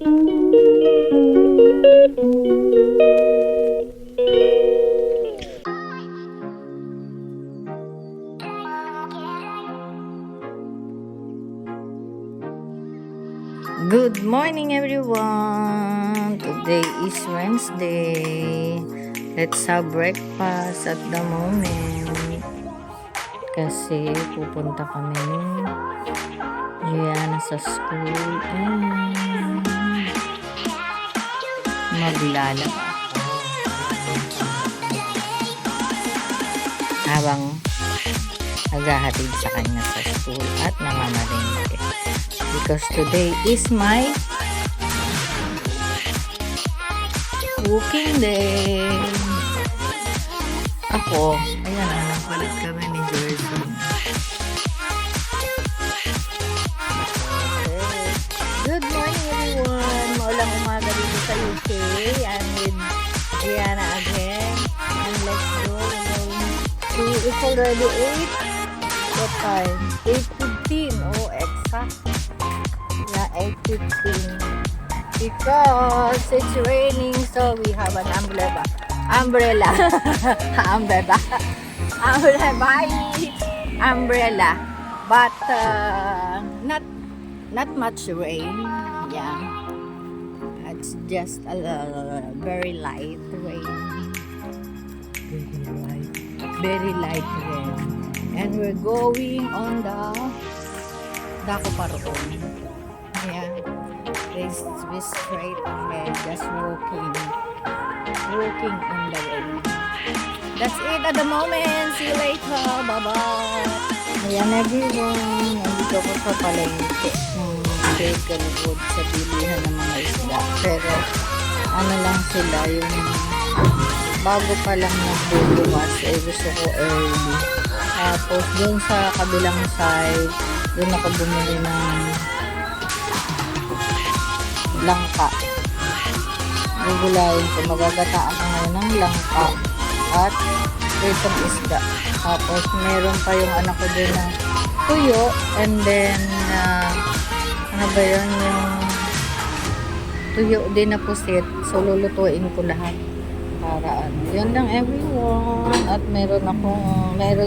Good morning everyone! Today is Wednesday. Let's have breakfast at the moment. Kasi pupunta kami ni Gianna sa school and maglalaba habang naghahatid sa kanya sa school at namamalengke. Because today is my cooking day. Ako, ayan na, nagpalit kami ni Gerson. Good morning everyone! Maulang umaga dito sa UK. I'm with Gianna again. And let's go. It's already 8. What time? 8:15. Oh, exact. Yeah, 8:15. Because it's raining, so we have an umbrella. Umbrella. But not much rain. Yeah. It's just a very light rain. Very light rain. And we're going on the Daco Paroon. Yeah. This straight ahead, just walking on the way. That's it at the moment. See you later. Bye-bye. Ayan everyone. Nandito ko sa palengke. Bagel wood sa bilihan ng mga isda. Pero ano lang sila, yung bago pa lang nagbubukas, gusto ko early. Tapos dun sa kabilang side, dun ako bumili ng langka. Gugulayin ko, magagataan ko ngayon ng langka at itong isda. Tapos meron pa yung anak ko dun ng tuyo, and then ano ba yun, yung tuyo din na pusit. So lulutuin ko lahat para ano. Yun lang everyone. At meron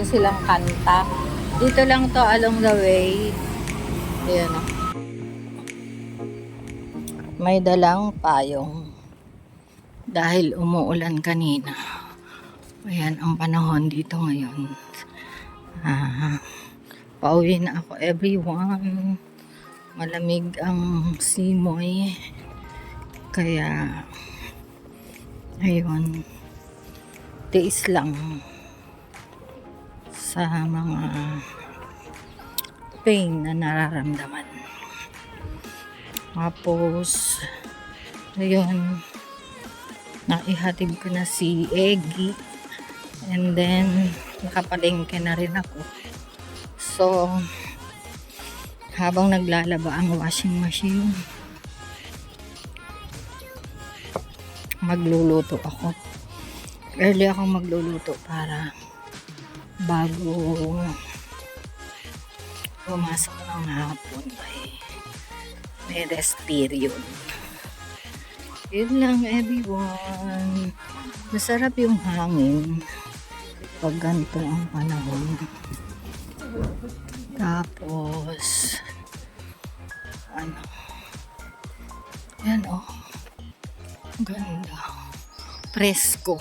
silang kanta. Dito lang to along the way. Ayan o. May dalang payong. Dahil umuulan kanina. Ayan ang panahon dito ngayon. Pauwi na ako everyone. Malamig ang simoy. Kaya ayun, tiis lang sa mga pain na nararamdaman. Tapos ayun, naihatid ko na si Eggy, and then nakapalengke na rin ako. So habang naglalaba ang washing machine, magluluto ako. Early ako magluluto para bago pumasok ng hapon may rest period. Yun lang everyone. Masarap yung hangin pag ganito ang panahon. Tapos ano, yan oh, ganda, presko.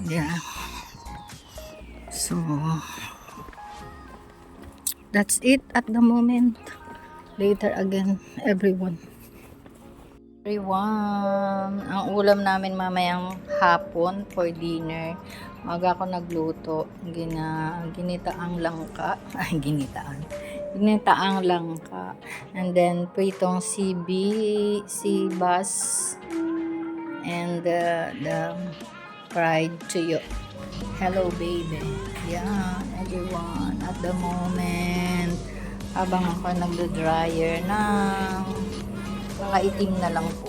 Yeah. So that's it at the moment. Later again everyone. Ang ulam namin mamayang hapon for dinner. Maga ako nagluto. Ginitaang langka. Ginitaang langka. And then pritong sibas and the fried tuyo. Hello baby. Yeah, everyone. At the moment, habang ako nagdo-dryer ng mga itim na lang po.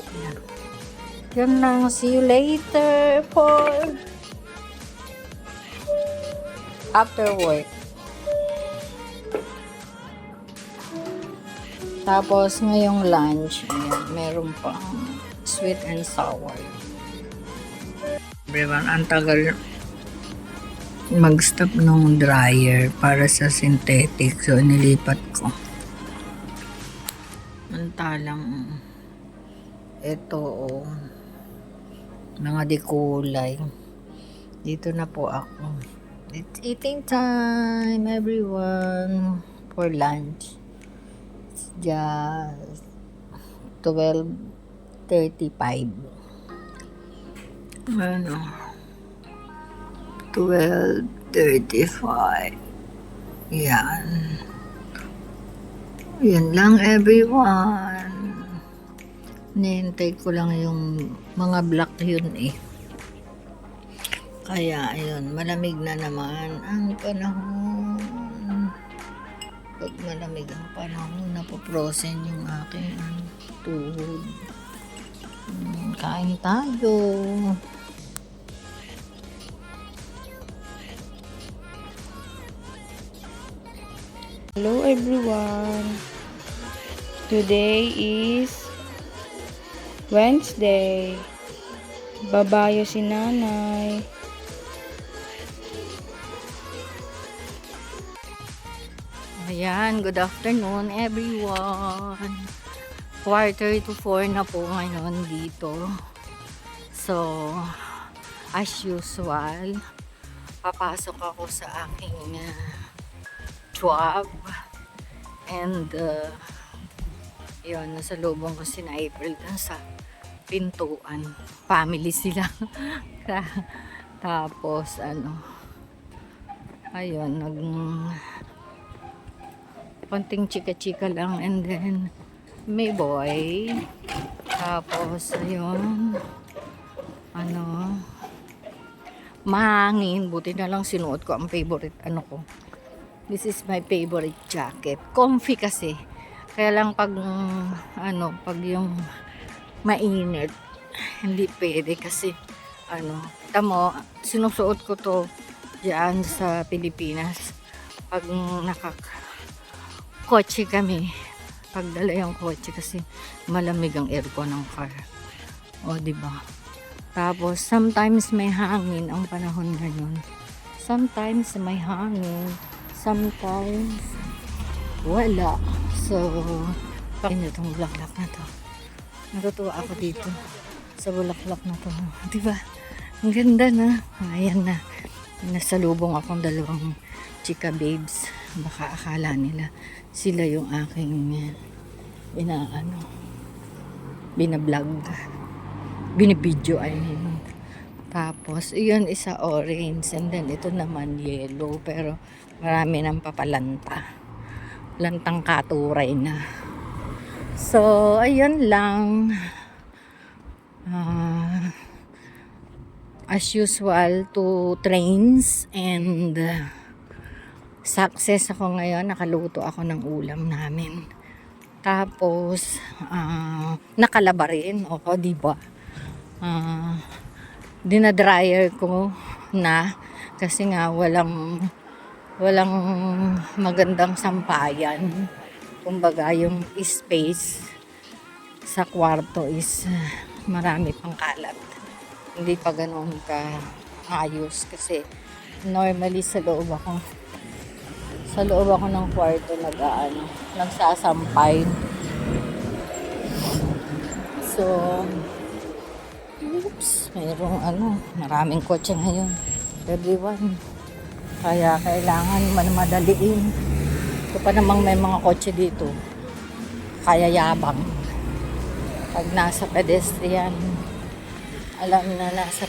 Yun lang. See you later for after work. Tapos ngayong lunch, ayan, meron pang sweet and sour. Everyone, ang tagal mag-stop nung dryer para sa synthetic. So, nilipat ko. Mantalang ito, oh, mga dekulay. Dito na po ako. It's eating time, everyone, for lunch. It's just 12:35. Ano? 12:35. Yan. Yan lang, everyone. Nihintay ko lang yung mga black yun eh. Kaya, ayun, malamig na naman ang panahon. Pag malamig ang panahon, napoprosen yung aking tuhod. Kain tayo. Hello everyone. Today is Wednesday. Babayo si nanay. Ayan, good afternoon everyone. 3:45 na po ngayon dito. So, as usual, papasok ako sa aking job. And, yun, nasa lubong ko si April dun sa pintuan. Family sila. Tapos, ayun, konting chika-chika lang, and then may boy. Tapos ayun, mahangin, buti na lang sinuot ko ang favorite ko. This is my favorite jacket, comfy kasi. Kaya lang pag pag yung mainit, hindi pwede kasi tamo, sinusuot ko to diyan sa Pilipinas pag kotse kami, pagdala yung kotse kasi malamig ang aircon ng car. O, diba? Tapos, sometimes may hangin ang panahon ngayon. Sometimes may hangin. Sometimes wala. So, pakinggan itong bulaklak na to. Natutuwa ako dito sa bulaklak na to. Diba? Ang ganda na. Ayan na. Nasalubong akong dalawang chika babes. Baka akala nila sila yung aking binablog, binibidyo, I mean. Tapos iyon isa orange, and then ito naman yellow, pero marami ng papalanta, lantang katuray na. So ayun lang, as usual, to trains, and success ako ngayon. Nakaluto ako ng ulam namin. Tapos, nakalaba rin. O, diba? Dinadryer ko na kasi nga walang magandang sampayan. Kumbaga, yung space sa kwarto is marami pang kalat. Hindi pa ganoon ka ayos kasi normally sa loob ako ng kwarto nagsasampay. So, mayroong maraming kotse ngayon, everyone. Kaya kailangan madaliin. Ito pa namang may mga kotse dito. Kaya yabang. Pag nasa pedestrian, alam na nasa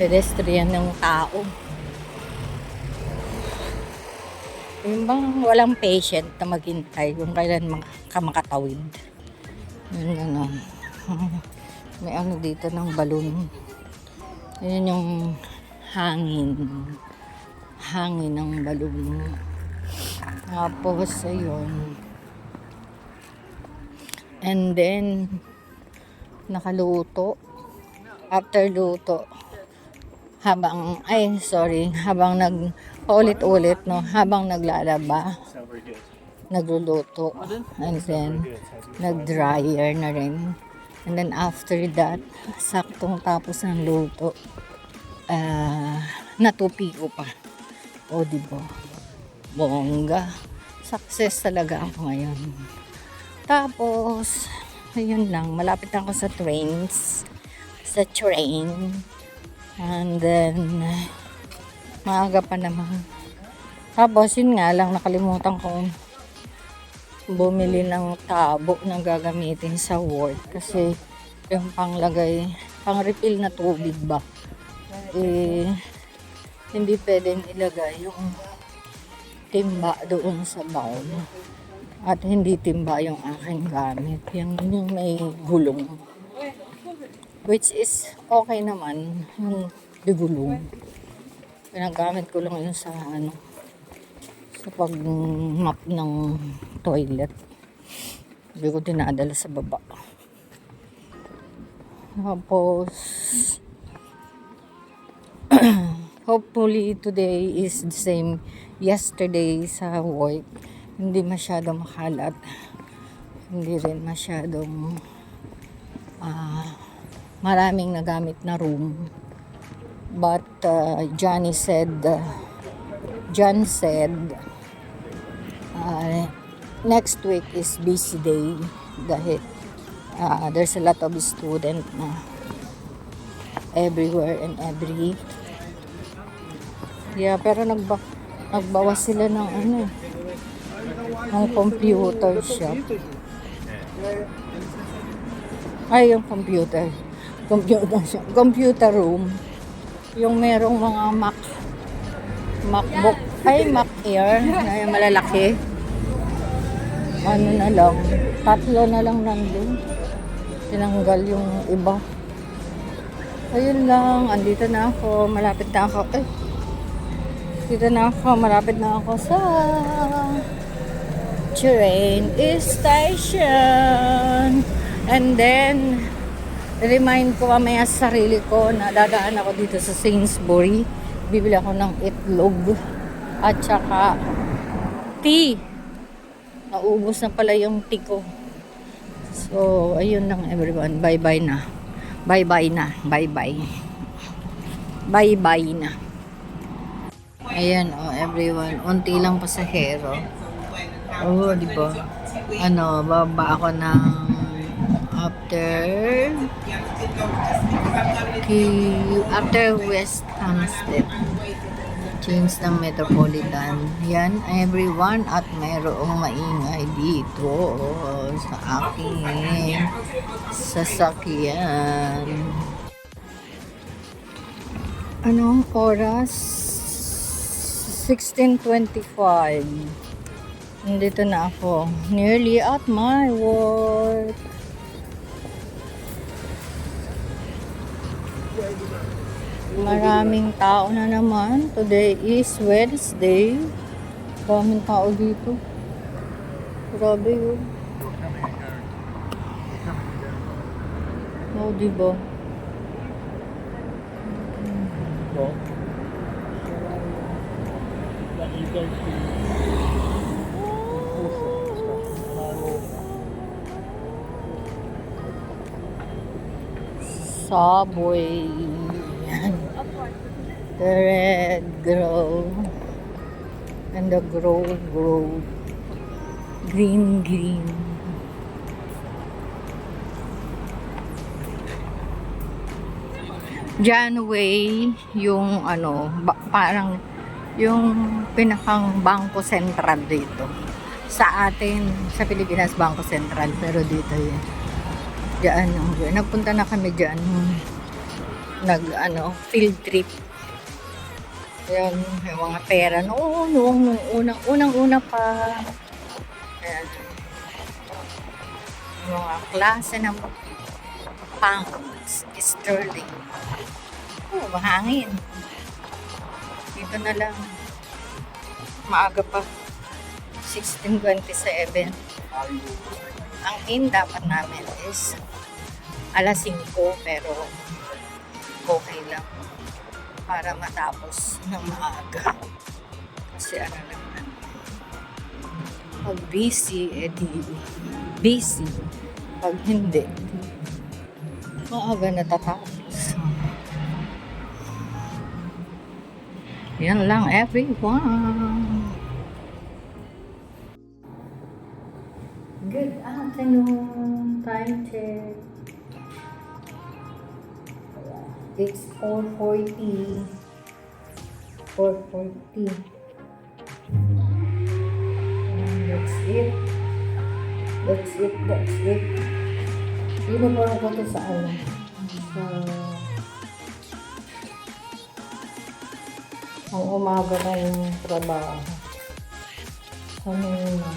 pedestrian ng tao. Yung bang walang patient na maghintay kung kailan ka makatawid. Yun, may dito ng balon. Yun yung hangin ng balon. Tapos ayun, and then nakaluto. After luto, habang paulit-ulit, habang naglalaba, nagluluto. And then, nag-dryer na rin. And then after that, saktong tapos ng luto, natupi ko pa. O, diba? Bongga. Success talaga ako ngayon. Tapos, ayun lang. Malapit na ako sa trains. Sa train. And then, maaga pa naman. Tapos, yun nga lang, nakalimutan kong bumili ng tabo na gagamitin sa work. Kasi, yung panglagay, pang-refill na tubig ba? Hindi pwedeng ilagay yung timba doon sa bowl. At hindi timba yung aking gamit. Yung may gulong. Which is okay naman. Yung digulong. Pinagamit ko lang yun sa sa pag-mop ng toilet. Hindi ko dinadala sa baba. Tapos hopefully today is the same yesterday sa work. Hindi masyadong makalat. Hindi rin masyadong maraming nagamit na room. But John said next week is busy day dahil there's a lot of student na everywhere and every. Yeah, pero nagbawas sila ng ng computer shop. Ay, yung computer shop. Computer room. Yung merong mga MacBook. Ay, Mac Air. Na yung malalaki. Ano na lang. 3 na lang nandun. Tinanggal yung iba. Ayun lang. Andito na ako. Malapit na ako. Dito na ako, malapit na ako sa train station. And then, remind ko mamaya sa sarili ko na dadaan ako dito sa Sainsbury. Bibili ako ng itlog at saka tea. Naubos na pala yung tea ko. So, ayun lang everyone. Bye-bye na. Bye-bye na. Bye-bye. Bye-bye na. Ayan, everyone. Unti lang pasahero. Di ba? Baba ako ng after West Hampstead. Change ng Metropolitan. Yan, everyone. At mayroong maingay dito sa aking sasakyan. Anong oras? 16:25. Nandito na ako. Nearly at my work. Maraming tao na naman. Today is Wednesday. Daming tao dito. Grabe yun. Diba? Subway. The red grow and the grow green. Janway yung parang yung pinakang Bangko Sentral dito. Sa atin, sa Pilipinas, Bangko Sentral. Pero dito yun. Diyan yung nagpunta na kami diyan. Field trip. Ayan, yung mga pera noong unang-una pa. Ayan. Yung mga klase ng pounds, sterling. Mahangin. Dito na lang. Maaga pa. 16:27. Ang in dapat namin is alas 5 pero okay lang para matapos ng maaga kasi naman Pag busy, edi busy. Pag hindi, maaga natatapos. Yan lang, everyone. Good afternoon. Time check. It's 4:40. 4:40. And that's it. That's it. Inupahan ko to sa ano. Ang umaga na yung trabaho. Kanina.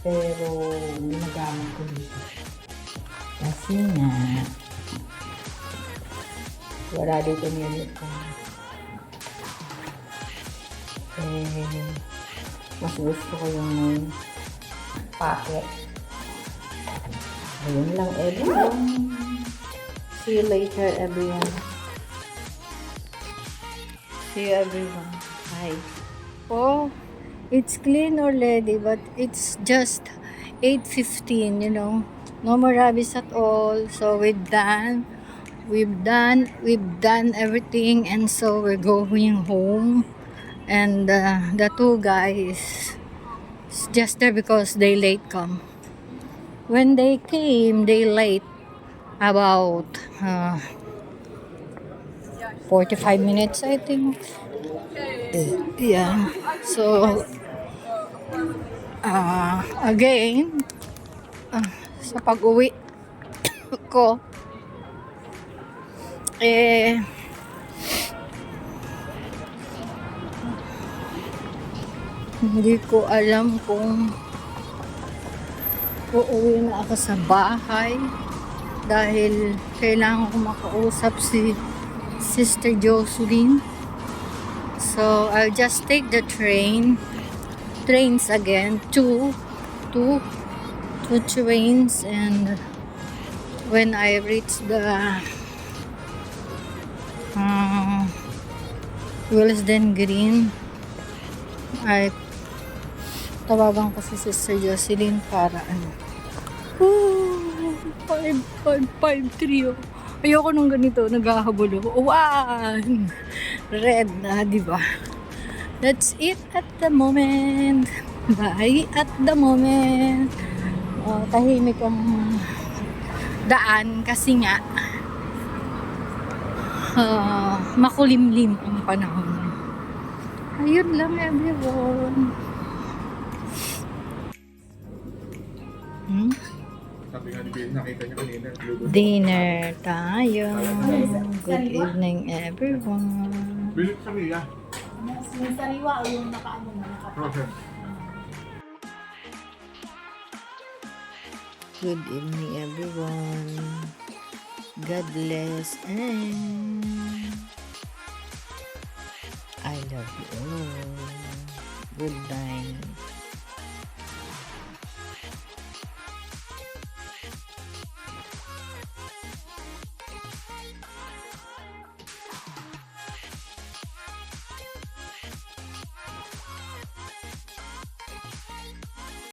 Pero, ginagamit ko dito. Kasi nga, wala dito nilip ko. Mas gusto ko yung may packet. Ayun lang, everyone. See you later, everyone. See you, everyone. Bye. Oh, it's clean already, but it's just 8:15, you know. No more rubbish at all. So we've done everything, and so we're going home. And the two guys is just there because they late come. When they came, they late about 45 minutes, I think. Yeah. So again, sa pag-uwi ko, hindi ko alam kung uuwi na ako sa bahay dahil kailangan ko makausap si Sister Jocelyn. So I'll just take the trains again, two trains, and when I reach the Willesden Green, ay tawagan ko si Sister Jocelyn para 553. Ayoko nung ganito, naghahabol ako. One! Red na, di ba? That's it at the moment. Bye at the moment. Tahimik ang daan kasi nga makulimlim ang panahon. Ayun lang, everyone. Sabi nga ni Ben, nakita niya kanina. Dinner tayo. Good evening, everyone. Bilit sa Mia. Yung sariwa o yung nakaano na Okay. Good evening, everyone. God bless, and I love you all. Good night.